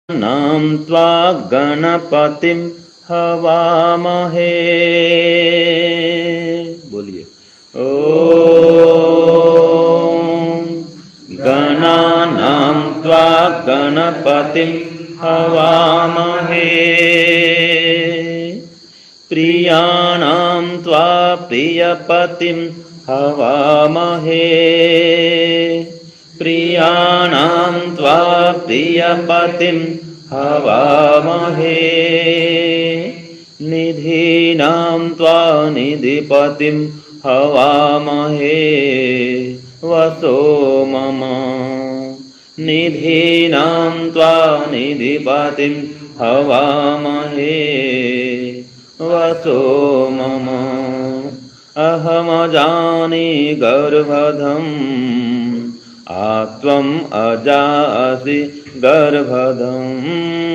नाम त्वा गणपतिम हवामहे। बोलिए ओम। गणानां त्वा गणपतिम हवामहे। प्रियाणां त्वा प्रियपतिं हवामहे। प्रियाणां त्वा प्रियपतिं हवामहे। निधीनां त्वा निधिपतिं हवामहे। वसो मम। निधीनां त्वा निधिपतिं हवामहे। वसो मम। अहमजानि गर्भधम् आत्वम् अजासि गर्भधम्।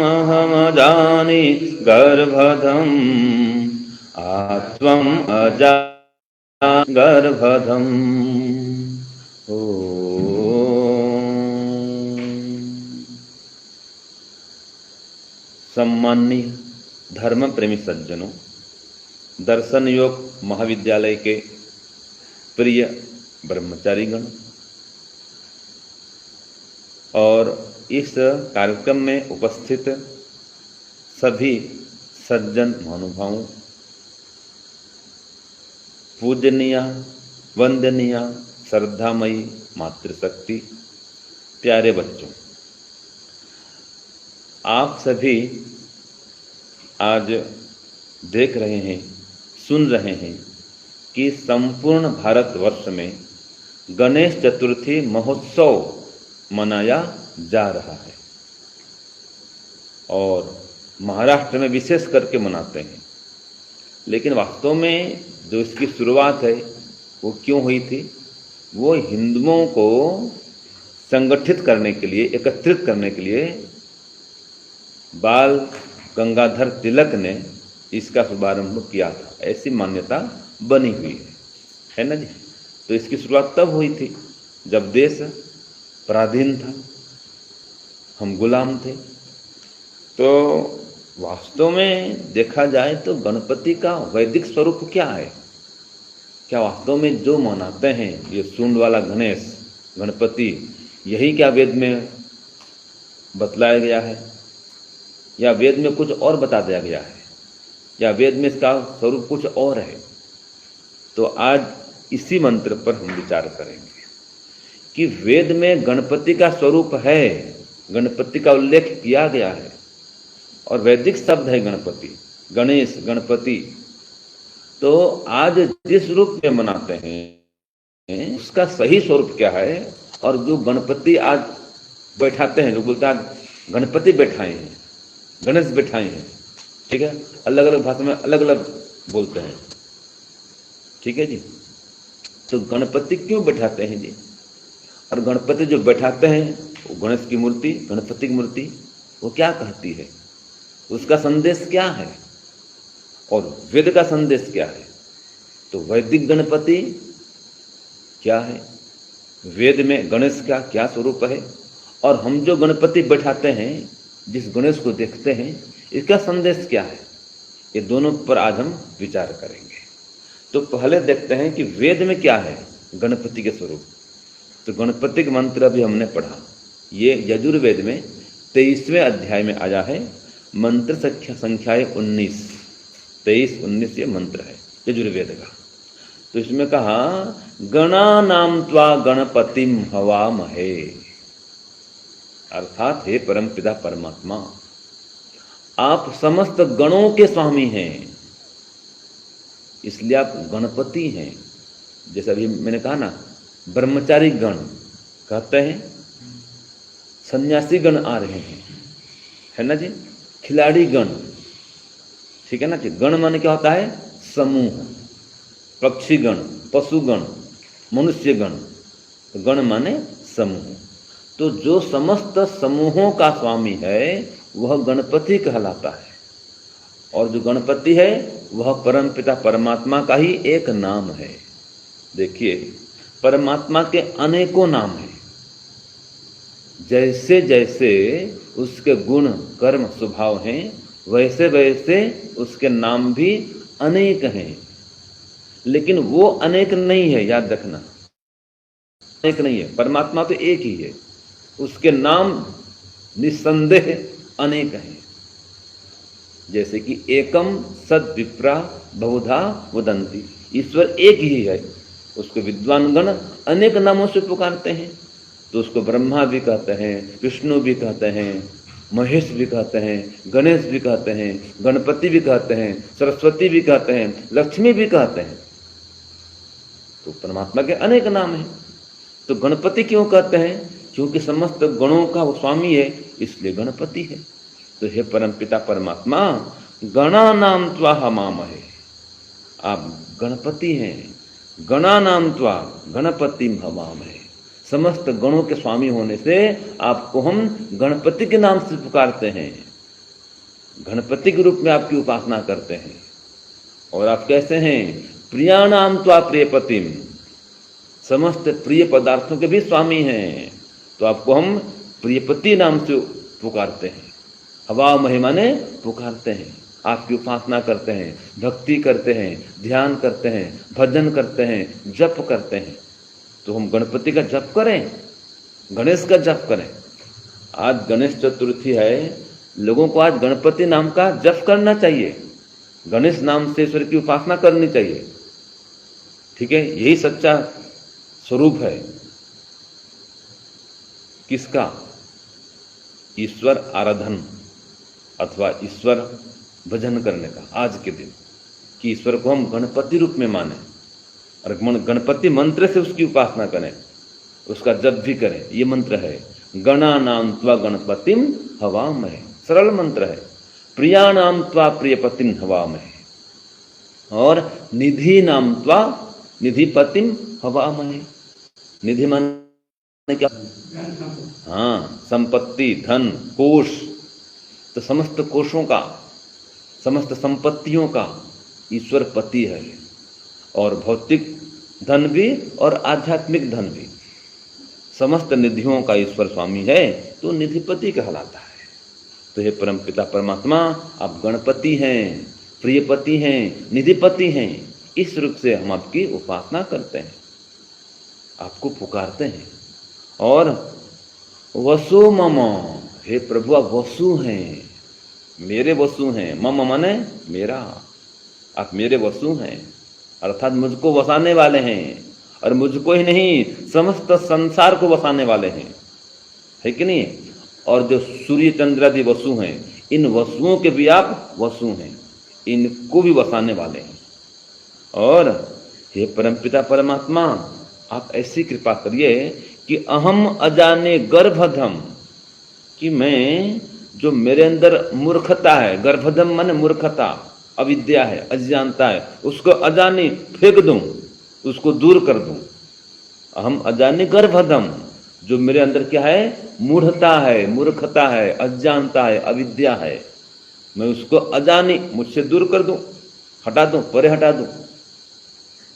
अहमजानि गर्भधम् आत्वम् अजा गर्भधम्। सम्माननीय धर्म प्रेमी सज्जनों, दर्शन योग महाविद्यालय के प्रिय ब्रह्मचारीगण और इस कार्यक्रम में उपस्थित सभी सज्जन महानुभावों, पूजनीय वंदनीय श्रद्धामयी मातृशक्ति, प्यारे बच्चों, आप सभी आज देख रहे हैं, सुन रहे हैं कि संपूर्ण भारतवर्ष में गणेश चतुर्थी महोत्सव मनाया जा रहा है और महाराष्ट्र में विशेष करके मनाते हैं। लेकिन वास्तव में जो इसकी शुरुआत है वो क्यों हुई थी? वो हिंदुओं को संगठित करने के लिए, एकत्रित करने के लिए बाल गंगाधर तिलक ने इसका शुभारंभ किया था, ऐसी मान्यता बनी हुई है ना जी। तो इसकी शुरुआत तब हुई थी जब देश पराधीन था, हम गुलाम थे। तो वास्तव में देखा जाए तो गणपति का वैदिक स्वरूप क्या है? क्या वास्तव में जो मनाते हैं ये सूंड वाला गणेश गणपति, यही क्या वेद में बतलाया गया है या वेद में कुछ और बता दिया गया है या वेद में इसका स्वरूप कुछ और है? तो आज इसी मंत्र पर हम विचार करेंगे कि वेद में गणपति का स्वरूप है, गणपति का उल्लेख किया गया है और वैदिक शब्द है गणपति, गणेश, गणपति। तो आज जिस रूप में मनाते हैं उसका सही स्वरूप क्या है? और जो गणपति आज बैठाते हैं, जो बोलता है गणपति बैठाए हैं, गणेश बैठाए हैं, ठीक है, अलग अलग भाषा में अलग अलग बोलते हैं, ठीक है जी। तो गणपति क्यों बैठाते हैं जी? और गणपति जो बैठाते हैं वो गणेश की मूर्ति, गणपति की मूर्ति, वो क्या कहती है, उसका संदेश क्या है और वेद का संदेश क्या है? तो वैदिक गणपति क्या है, वेद में गणेश का क्या स्वरूप है, और हम जो गणपति बैठाते हैं, जिस गणेश को देखते हैं, इसका संदेश क्या है? ये दोनों पर आज हम विचार करेंगे। तो पहले देखते हैं कि वेद में क्या है गणपति के स्वरूप। तो गणपति का मंत्र अभी हमने पढ़ा, ये यजुर्वेद में 23वें अध्याय में आया है, मंत्र संख्या 19, 23-19 ये मंत्र है यजुर्वेद का। तो इसमें कहा गणानां त्वा गणपतिम हवामहे, अर्थात हे परमपिता परमात्मा, आप समस्त गणों के स्वामी हैं, इसलिए आप गणपति हैं। जैसे अभी मैंने कहा ना, ब्रह्मचारी गण कहते हैं, सन्यासी गण आ रहे हैं, है ना जी, खिलाड़ी गण, ठीक है ना जी। गण माने क्या होता है? समूह, पक्षी गण, पशु गण, मनुष्य गण। तो गण माने समूह। तो जो समस्त समूहों का स्वामी है वह गणपति कहलाता है, और जो गणपति है वह परमपिता परमात्मा का ही एक नाम है। देखिए, परमात्मा के अनेकों नाम हैं। जैसे जैसे उसके गुण कर्म स्वभाव हैं, वैसे वैसे उसके नाम भी अनेक हैं। लेकिन वो अनेक नहीं है, याद रखना, अनेक नहीं है। परमात्मा तो एक ही है, उसके नाम निस्संदेह अनेक हैं। जैसे कि एकम सद विप्रा बहुधा वदंती, ईश्वर एक ही है, उसको विद्वान गण अनेक नामों से पुकारते हैं। तो उसको ब्रह्मा भी कहते हैं, विष्णु भी कहते हैं, महेश भी कहते हैं, गणेश भी कहते हैं, गणपति भी कहते हैं, सरस्वती भी कहते हैं, लक्ष्मी भी कहते हैं। तो परमात्मा के अनेक नाम हैं। तो गणपति क्यों कहते हैं? क्योंकि समस्त गणों का वो स्वामी है, इसलिए गणपति है। तो हे परमपिता परमात्मा, गणा नाम त्वा हमामहे, आप गणपति हैं। गणा नाम त्वा गणपति हवामहे, समस्त गणों के स्वामी होने से आपको हम गणपति के नाम से पुकारते हैं, गणपति के रूप में आपकी उपासना करते हैं। और आप कैसे हैं? प्रियाणाम त्वा प्रियपतिम, समस्त प्रिय पदार्थों के भी स्वामी हैं, तो आपको हम प्रियपति नाम से पुकारते हैं। हवामहे माने पुकारते हैं, आपकी उपासना करते हैं, भक्ति करते हैं, ध्यान करते हैं, भजन करते हैं, जप करते हैं। तो हम गणपति का जप करें, गणेश का जप करें। आज गणेश चतुर्थी है, लोगों को आज गणपति नाम का जप करना चाहिए, गणेश नाम से ईश्वर की उपासना करनी चाहिए। ठीक है, यही सच्चा स्वरूप है किसका? ईश्वर आराधन अथवा ईश्वर भजन करने का आज के दिन, कि ईश्वर को हम गणपति रूप में माने और गणपति मंत्र से उसकी उपासना करें, उसका जप भी करें। ये मंत्र है, गणा नाम त्वा गणपतिम हवामहे, सरल मंत्र है। प्रिया नाम त्वा प्रियपतिम हवामहे, और निधि नाम त्वा निधिपतिम हवामहे। निधि माने क्या? हाँ, संपत्ति, धन, कोष। तो समस्त कोषों का, समस्त संपत्तियों का ईश्वर पति है, और भौतिक धन भी और आध्यात्मिक धन भी, समस्त निधियों का ईश्वर स्वामी है, तो निधिपति कहलाता है। तो हे परमपिता परमात्मा, आप गणपति हैं, प्रियपति हैं, निधिपति हैं। इस रूप से हम आपकी उपासना करते हैं, आपको पुकारते हैं। और वसु मम, हे प्रभु आप वसु हैं, मेरे वसु हैं। मम माने मेरा, आप मेरे वसु हैं, अर्थात मुझको वसाने वाले हैं। और मुझको ही नहीं, समस्त संसार को वसाने वाले हैं, है कि नहीं? और जो सूर्य चंद्रादि वसु हैं, इन वसुओं के भी आप वसु हैं, इनको भी वसाने वाले हैं। और हे परमपिता परमात्मा, आप ऐसी कृपा करिए कि अहम अजाने गर्भधम, कि मैं जो मेरे अंदर मूर्खता है, गर्भधम माने मूर्खता, अविद्या है, अज्ञानता है, उसको अजाने फेंक दूं, उसको दूर कर दूं। अहम अजाने गर्भधम, जो मेरे अंदर क्या है? मूढ़ता है, मूर्खता है, अज्ञानता है, अविद्या है, मैं उसको अजाने मुझसे दूर कर दूं, हटा दूं, परे हटा दूं।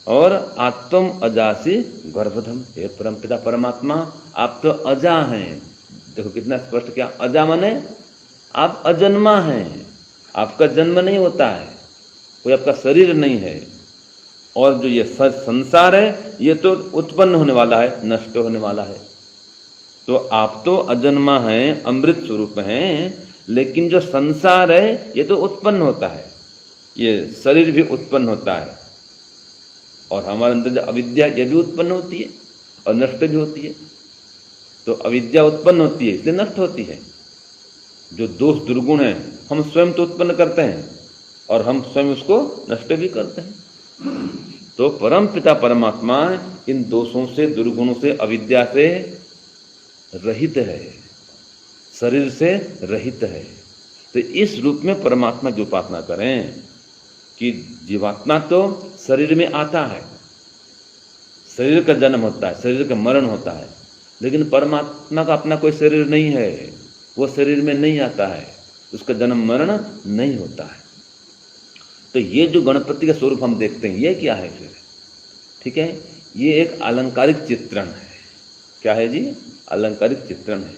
और आत्म अजासी गर्भधम, हे परमपिता परमात्मा, आप तो अजा हैं। देखो कितना स्पष्ट, क्या अजा माने आप अजन्मा हैं, आपका जन्म नहीं होता है, कोई आपका शरीर नहीं है। और जो ये संसार है, ये तो उत्पन्न होने वाला है, नष्ट होने वाला है। तो आप तो अजन्मा हैं, अमृत स्वरूप हैं, लेकिन जो संसार है ये तो उत्पन्न होता है, ये शरीर भी उत्पन्न होता है, और हमारे अंदर जो अविद्या ये भी उत्पन्न होती है और नष्ट भी होती है। तो अविद्या उत्पन्न होती है इसलिए नष्ट होती है। जो दोष दुर्गुण है हम स्वयं तो उत्पन्न करते हैं और हम स्वयं उसको नष्ट भी करते हैं। तो परम पिता परमात्मा इन दोषों से, दुर्गुणों से, अविद्या से रहित है, शरीर से रहित है। तो इस रूप में परमात्मा की उपासना करें कि जीवात्मा तो शरीर में आता है, शरीर का जन्म होता है, शरीर का मरण होता है, लेकिन परमात्मा का अपना कोई शरीर नहीं है, वो शरीर में नहीं आता है, उसका जन्म मरण नहीं होता है। तो ये जो गणपति का स्वरूप हम देखते हैं, ये क्या है फिर? ठीक है, ये एक अलंकारिक चित्रण है। क्या है जी? अलंकारिक चित्रण है।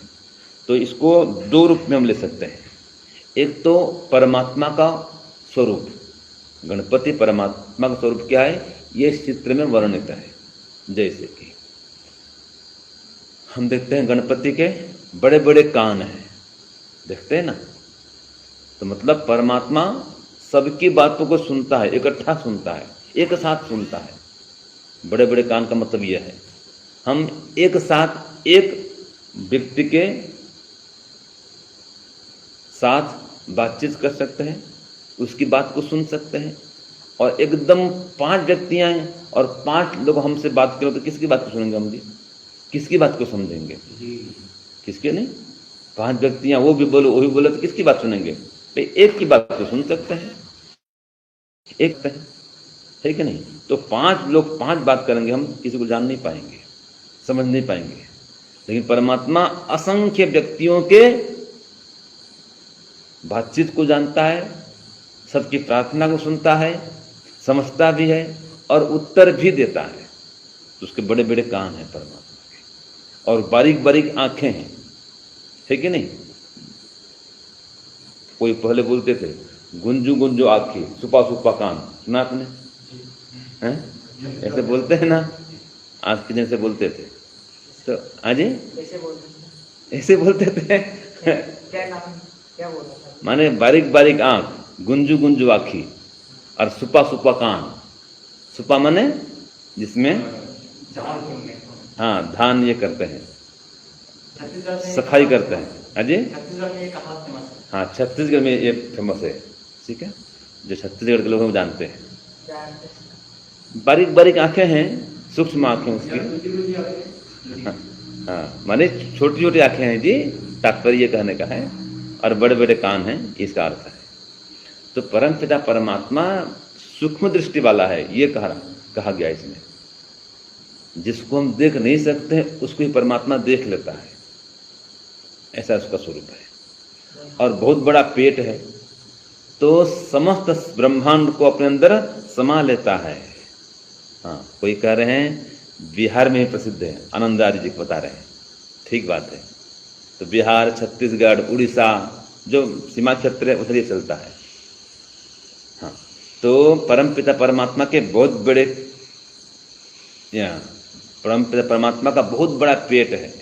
तो इसको दो रूप में हम ले सकते हैं। एक तो परमात्मा का स्वरूप, गणपति परमात्मा का स्वरूप क्या है ये इस चित्र में वर्णित है। जैसे कि हम देखते हैं गणपति के बड़े बड़े कान हैं, देखते हैं ना, तो मतलब परमात्मा सबकी बातों को सुनता है, इकट्ठा सुनता है, एक साथ सुनता है। बड़े बड़े कान का मतलब यह है हम एक साथ एक व्यक्ति के साथ बातचीत कर सकते हैं, उसकी बात को सुन सकते हैं। और एकदम 5 व्यक्तियां हैं और 5 लोग हमसे बात करें तो किसकी बात को सुनेंगे हम जी? किसकी बात को समझेंगे? किसके नहीं? 5 व्यक्तियां, वो भी बोलो वो भी बोले, तो किसकी बात सुनेंगे? भाई एक की बात को सुन सकते हैं, एक है कि नहीं? तो 5 लोग 5 बात करेंगे, हम किसी को जान नहीं पाएंगे, समझ नहीं पाएंगे। लेकिन परमात्मा असंख्य व्यक्तियों के बातचीत को जानता है, सबकी प्रार्थना को सुनता है, समझता भी है और उत्तर भी देता है। तो उसके बड़े बड़े कान हैं परमात्मा के, और बारीक बारीक आंखें हैं, है कि नहीं? कोई पहले बोलते थे गुंजू गुंजू आंखें, सुपा सुपा कान, सुना आपने? हैं? ऐसे बोलते हैं ना, आज के दिन से बोलते थे। तो आज ऐसे बोलते थे क्या बोल रहा था? माने बारीक बारीक आंख, गुंजू गुंजू आँखी और सुपा सुपा कान। सुपा माने जिसमें हाँ धान ये करते हैं, सफाई करते हैं। अजय हाँ, छत्तीसगढ़ में ये फेमस है, ठीक है, जो छत्तीसगढ़ के लोग हम जानते हैं। बारीक बारीक आंखें हैं, सूक्ष्म आंखें उसकी, हाँ माने छोटी छोटी आंखें हैं जी, तात्पर्य ये कहने का है, और बड़े बड़े कान हैं, इसका अर्थ है। तो परमपिता परमात्मा सूक्ष्म दृष्टि वाला है, ये कहा गया इसमें। जिसको हम देख नहीं सकते उसको ही परमात्मा देख लेता है, ऐसा उसका स्वरूप है। और बहुत बड़ा पेट है, तो समस्त ब्रह्मांड को अपने अंदर समा लेता है। हाँ, कोई कह रहे हैं बिहार में ही प्रसिद्ध है, आनंदारी जी बता रहे हैं, ठीक बात है। तो बिहार, छत्तीसगढ़, उड़ीसा जो सीमा क्षेत्र है उधर ये चलता है। हाँ, तो परमपिता परमात्मा के बहुत बड़े, परमपिता परमात्मा का बहुत बड़ा पेट है,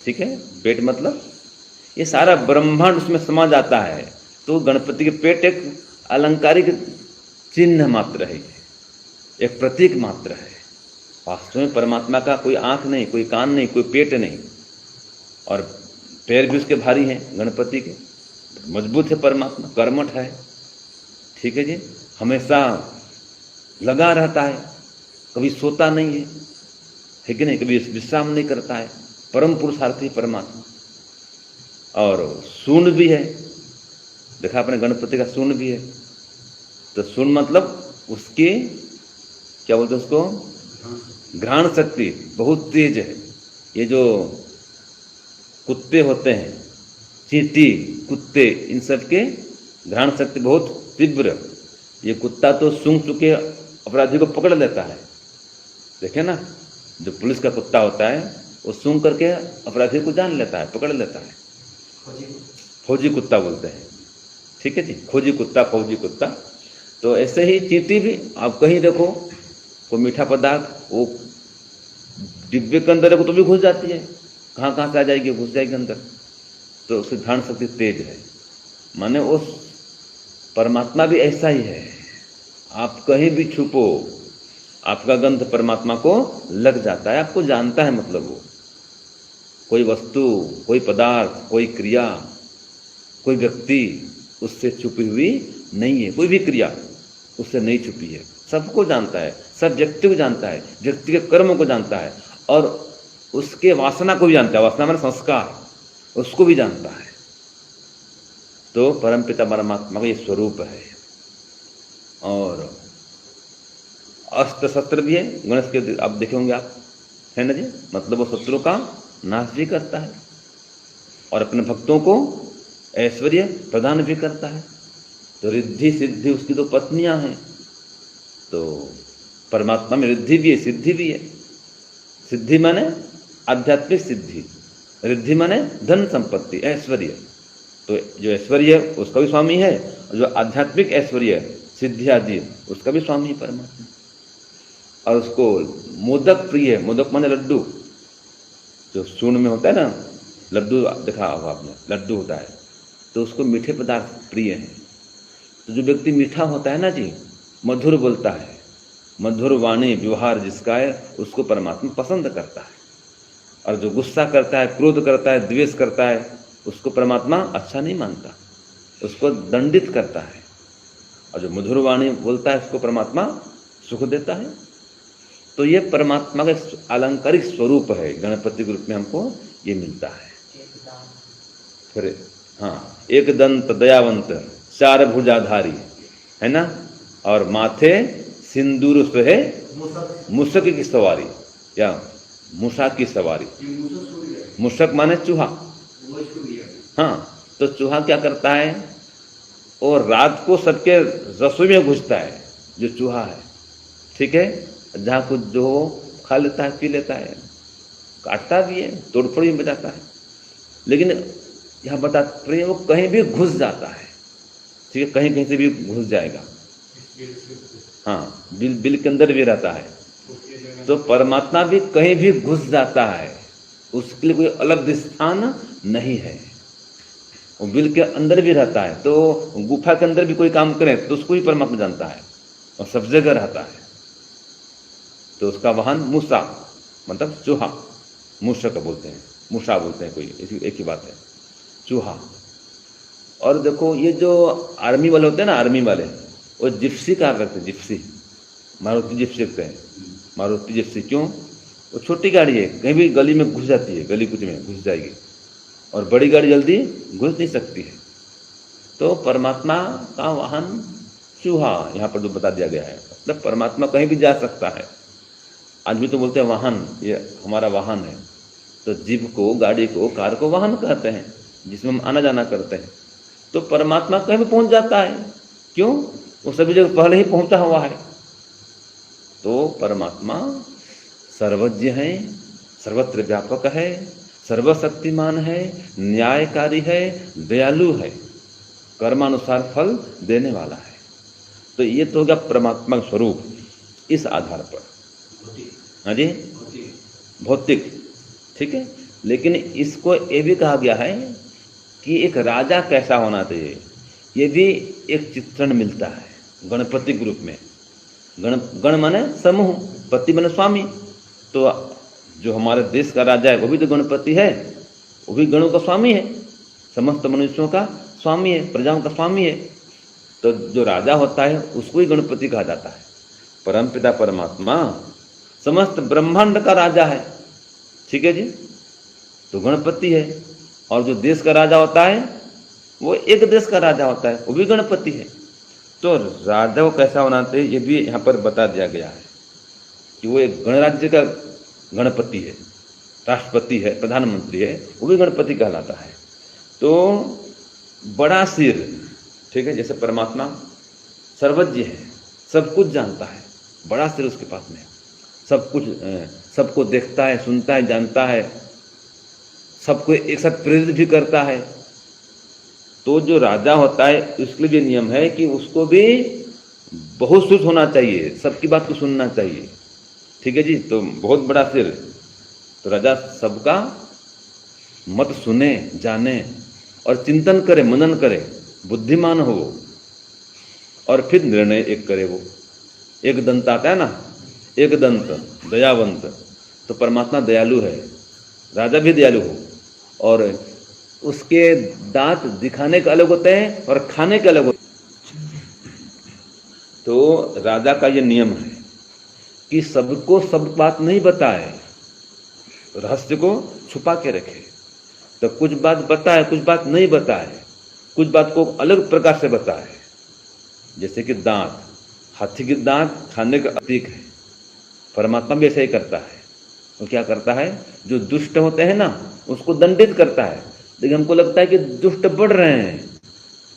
ठीक है। पेट मतलब ये सारा ब्रह्मांड उसमें समा जाता है। तो गणपति के पेट एक अलंकारिक चिन्ह मात्र है, एक प्रतीक मात्र है। वास्तव में परमात्मा का कोई आंख नहीं, कोई कान नहीं, कोई पेट नहीं, और पैर भी उसके भारी हैं गणपति के, मजबूत है परमात्मा, कर्मठ है, ठीक है जी, हमेशा लगा रहता है, कभी सोता नहीं है कि नहीं, कभी विश्राम नहीं करता है, परम पुरुषार्थी परमात्मा। और सूंड भी है, देखा आपने गणपति का सूंड भी है। तो सूंड मतलब उसकी क्या बोलते हैं उसको, घ्राण शक्ति बहुत तेज है। ये जो कुत्ते होते हैं, चींटी, कुत्ते, इन सब के घ्राण शक्ति बहुत तीव्र। ये कुत्ता तो सूंघ के अपराधी को पकड़ लेता है, देखे ना, जो पुलिस का कुत्ता होता है वो सूंघ करके अपराधी को जान लेता है, पकड़ लेता है। फौजी कुत्ता बोलते हैं, ठीक है जी, खोजी कुत्ता, फौजी कुत्ता। तो ऐसे ही चींटी भी, आप कहीं देखो कोई मीठा पदार्थ वो डिब्बे के अंदर है तो भी घुस जाती है, कहाँ से आ जाएगी, घुस जाएगी अंदर। तो उसकी घ्राण शक्ति तेज है। माने उस परमात्मा भी ऐसा ही है, आप कहीं भी छुपो, आपका गंध परमात्मा को लग जाता है, आपको जानता है। मतलब वो कोई वस्तु, कोई पदार्थ, कोई क्रिया, कोई व्यक्ति उससे छुपी हुई नहीं है, कोई भी क्रिया उससे नहीं छुपी है, सबको जानता है, सब व्यक्ति को जानता है, व्यक्ति के कर्म को जानता है, और उसके वासना को भी जानता है, वासना माने संस्कार, उसको भी जानता है। तो परमपिता परमात्मा का ये स्वरूप है। और अस्त्र शस्त्र भी है गणेश के, आप देखे होंगे आप, है ना जी, मतलब वो शत्रु का नाश भी करता है और अपने भक्तों को ऐश्वर्य प्रदान भी करता है। तो रिद्धि सिद्धि उसकी दो पत्नियां हैं। तो परमात्मा में रिद्धि भी है, सिद्धि भी है। सिद्धि माने आध्यात्मिक सिद्धि, रिद्धि माने धन संपत्ति, ऐश्वर्य। तो जो ऐश्वर्य है उसका भी स्वामी है, और जो आध्यात्मिक ऐश्वर्य है, सिद्धि आदि, उसका भी स्वामी परमात्मा। और उसको मोदक प्रिय है। मोदक माने लड्डू, जो सूर्ण में होता है ना, लड्डू देखा होगा आपने, लड्डू होता है, तो उसको मीठे पदार्थ प्रिय हैं। तो जो व्यक्ति मीठा होता है ना जी, मधुर बोलता है, मधुर वाणी व्यवहार जिसका है, उसको परमात्मा पसंद करता है। और जो गुस्सा करता है, क्रोध करता है, द्वेष करता है, उसको परमात्मा अच्छा नहीं मानता, उसको दंडित करता है। और जो मधुर वाणी बोलता है, उसको परमात्मा सुख देता है। तो ये परमात्मा का अलंकारिक स्वरूप है। गणपति के रूप में हमको ये मिलता है। फिर हाँ, एक दंत दयावंत, चार भुजाधारी, है ना, और माथे सिंदूर से है मुसक की सवारी, या मूषा की सवारी। मुसक माने चूहा। हाँ, तो चूहा क्या करता है, और रात को सबके रसोई में घुसता है, जो चूहा है, ठीक है, जहाँ कुछ जो खा लेता है, पी लेता है, काटता भी है, तोड़फोड़ भी बजाता है। लेकिन यहाँ बताते हैं वो कहीं भी घुस जाता है, ठीक है, कहीं कहीं से भी घुस जाएगा। हाँ, बिल के अंदर भी रहता है। तो परमात्मा भी कहीं भी घुस जाता है, उसके लिए कोई अलग स्थान नहीं है। वो बिल के अंदर भी रहता है, तो गुफा के अंदर भी कोई काम करे तो उसको ही परमात्मा जानता है, और सब जगह रहता है। तो उसका वाहन मूसा, मतलब चूहा, मूषक बोलते हैं, मूषा बोलते हैं, कोई एक ही बात है, चूहा। और देखो ये जो आर्मी वाले होते हैं ना, आर्मी वाले, वो जिप्सी कहा करते हैं, जिप्सी, मारुति जिप्सी कहते हैं, मारुति जिप्सी। क्यों? वो छोटी गाड़ी है, कहीं भी गली में घुस जाती है, गली कुछ में घुस जाएगी, और बड़ी गाड़ी जल्दी घुस नहीं सकती है। तो परमात्मा का वाहन चूहा यहाँ पर जो बता दिया गया है, मतलब परमात्मा कहीं भी जा सकता है। आज भी तो बोलते हैं वाहन, ये हमारा वाहन है। तो जीप को, गाड़ी को, कार को वाहन कहते हैं, जिसमें हम आना जाना करते हैं। तो परमात्मा कहीं भी पहुंच जाता है। क्यों? वो सभी जगह पहले ही पहुंचा हुआ है। तो परमात्मा सर्वज्ञ है, सर्वत्र व्यापक है, सर्वशक्तिमान है, न्यायकारी है, दयालु है, कर्मानुसार फल देने वाला है। तो ये तो हो गया परमात्मा का स्वरूप। इस आधार पर, हाँ जी, भौतिक, ठीक है। लेकिन इसको ये भी कहा गया है कि एक राजा कैसा होना चाहिए, ये भी एक चित्रण मिलता है गणपति के रूप में। गण माने समूह, पति माने स्वामी। तो जो हमारे देश का राजा है वो भी तो गणपति है, वो भी गणों का स्वामी है, समस्त मनुष्यों का स्वामी है, प्रजाओं का स्वामी है। तो जो राजा होता है उसको ही गणपति कहा जाता है। परमपिता परमात्मा समस्त ब्रह्मांड का राजा है, ठीक है जी, तो गणपति है। और जो देश का राजा होता है वो एक देश का राजा होता है, वो भी गणपति है। तो राजा को कैसा होना चाहिए ये भी यहाँ पर बता दिया गया है कि वो एक गणराज्य का गणपति है, राष्ट्रपति है, प्रधानमंत्री है, वो भी गणपति कहलाता है। तो बड़ा सिर, ठीक है, जैसे परमात्मा सर्वज्ञ है, सब कुछ जानता है, बड़ा सिर उसके पास में, सब कुछ, सबको देखता है, सुनता है, जानता है, सबको एक साथ प्रेरित भी करता है। तो जो राजा होता है उसके लिए भी नियम है कि उसको भी बहुत सुध होना चाहिए, सबकी बात को सुनना चाहिए, ठीक है जी। तो बहुत बड़ा सिर, तो राजा सबका मत सुने, जाने और चिंतन करे, मनन करे, बुद्धिमान हो और फिर निर्णय एक करे। वो एक दंत आता है ना, एक दंत दयावंत, तो परमात्मा दयालु है, राजा भी दयालु हो। और उसके दांत दिखाने के अलग होते हैं और खाने के अलग होते हैं। तो राजा का ये नियम है कि सबको सब बात नहीं बताए, रहस्य को छुपा के रखे। तो कुछ बात बताए, कुछ बात नहीं बताए, कुछ बात को अलग प्रकार से बताए। जैसे कि दांत, हाथी के दांत खाने का प्रतीक है, परमात्मा भी ऐसा ही करता है। वो क्या करता है, जो दुष्ट होते हैं ना उसको दंडित करता है। लेकिन हमको लगता है कि दुष्ट बढ़ रहे हैं,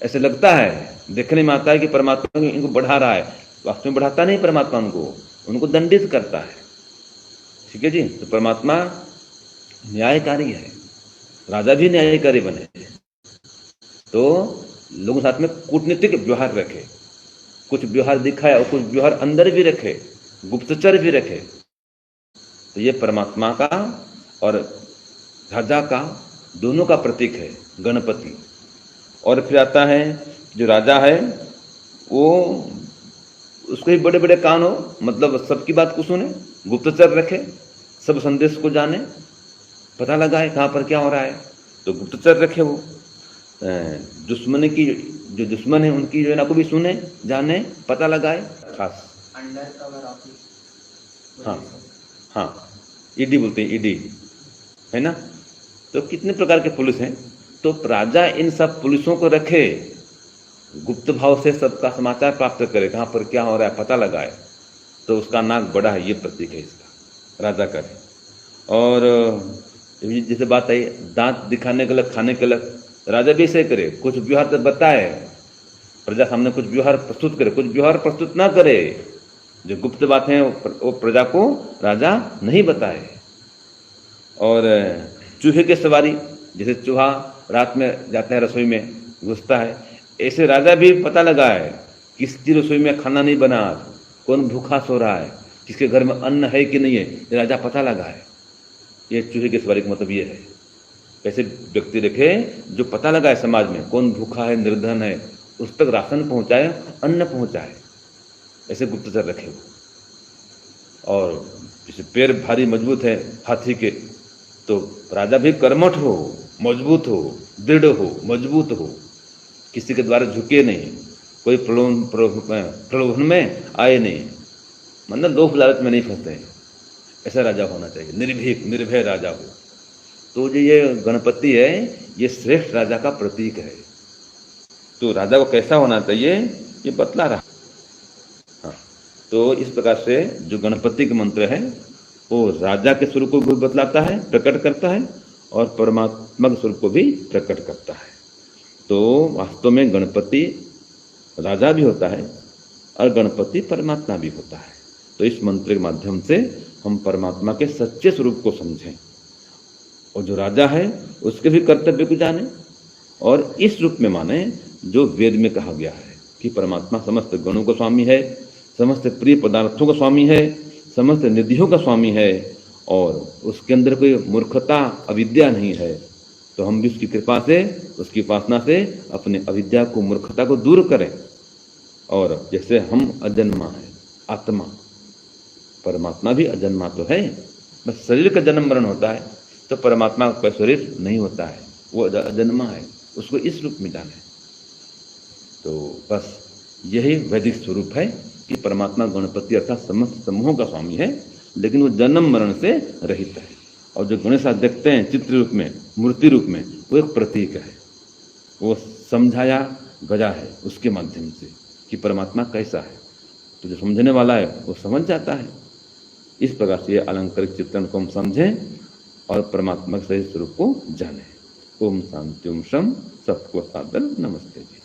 ऐसे लगता है, देखने में आता है कि परमात्मा इनको बढ़ा रहा है, वास्तव में बढ़ाता नहीं परमात्मा, उनको दंडित करता है, ठीक है जी। तो परमात्मा न्यायकारी है, राजा भी न्यायकारी बने तो लोगों के साथ में कूटनीतिक व्यवहार रखे, कुछ व्यवहार दिखाए और कुछ व्यवहार अंदर भी रखे, गुप्तचर भी रखे। तो ये परमात्मा का और राजा का दोनों का प्रतीक है गणपति। और फिर आता है जो राजा है वो उसके भी बड़े बड़े कान हो, मतलब सबकी बात को सुने, गुप्तचर रखे, सब संदेश को जाने, पता लगाए कहाँ पर क्या हो रहा है, तो गुप्तचर रखे वो। दुश्मन की जो दुश्मन है उनकी जो है ना को भी सुने, जाने, पता लगाए। खास अंडर कवर ऑफिस। हाँ हाँ, ईडी बोलते हैं, ईडी है ना। तो कितने प्रकार के पुलिस हैं, तो राजा इन सब पुलिसों को रखे, गुप्त भाव से सबका समाचार प्राप्त करे, कहाँ पर क्या हो रहा है पता लगाए, तो उसका नाक बड़ा है, ये प्रतीक है इसका, राजा का है। और जैसे बात आई दांत दिखाने के अलग, खाने के अलग, राजा भी ऐसे करे, कुछ व्यवहार तो बताए, प्रजा सामने कुछ व्यवहार प्रस्तुत करे, कुछ व्यवहार प्रस्तुत ना करे, जो गुप्त बातें वो प्रजा को राजा नहीं बताए। और चूहे की सवारी, जैसे चूहा रात में जाता है रसोई में घुसता है, ऐसे राजा भी पता लगाए किसकी रसोई में खाना नहीं बना, कौन भूखा सो रहा है, किसके घर में अन्न है कि नहीं है, ये राजा पता लगाए। ये चूहे की सवारी का मतलब ये है। ऐसे व्यक्ति रखे जो पता लगाए समाज में कौन भूखा है, निर्धन है, उस तक राशन पहुंचाए, अन्न पहुंचाए, ऐसे गुप्तचर रखे वो। और जैसे पैर भारी मजबूत है हाथी के, तो राजा भी कर्मठ हो, मजबूत हो, दृढ़ हो, मजबूत हो, किसी के द्वारा झुके नहीं, कोई प्रलोभन में आए नहीं, मतलब लोभ लालच में नहीं फंसते, ऐसा राजा होना चाहिए, निर्भीक निर्भय राजा हो। तो जो ये गणपति है ये श्रेष्ठ राजा का प्रतीक है। तो राजा को कैसा होना चाहिए ये बतला रहा। हाँ, तो इस प्रकार से जो गणपति का मंत्र है वो राजा के स्वरूप को भी बतलाता है, प्रकट करता है, और परमात्मा के स्वरूप को भी प्रकट करता है। तो वास्तव में गणपति राजा भी होता है और गणपति परमात्मा भी होता है। तो इस मंत्र के माध्यम से हम परमात्मा के सच्चे स्वरूप को समझें, और जो राजा है उसके भी कर्तव्य को जाने, और इस रूप में माने जो वेद में कहा गया है कि परमात्मा समस्त गणों का स्वामी है, समस्त प्रिय पदार्थों का स्वामी है, समस्त निधियों का स्वामी है, और उसके अंदर कोई मूर्खता अविद्या नहीं है। तो हम भी उसकी कृपा से, उसकी उपासना से अपने अविद्या को, मूर्खता को दूर करें। और जैसे हम अजन्मा है आत्मा, परमात्मा भी अजन्मा तो है, बस शरीर का जन्म मरण होता है, तो परमात्मा का कोई शरीर नहीं होता है, वो अजन्मा है, उसको इस रूप में जाने। तो बस यही वैदिक स्वरूप है कि परमात्मा गणपति अर्थात समस्त समूहों का स्वामी है, लेकिन वो जन्म मरण से रहित है। और जो गणेश आप देखते हैं चित्र रूप में, मूर्ति रूप में, वो एक प्रतीक है, वो समझाया गया है उसके माध्यम से कि परमात्मा कैसा है। तो जो समझने वाला है वो समझ जाता है। इस प्रकार से अलंकारिक चित्रण को हम समझें और परमात्मा के सही स्वरूप को जाने। ओम शांति ओम शम, सबको सादर नमस्ते जी।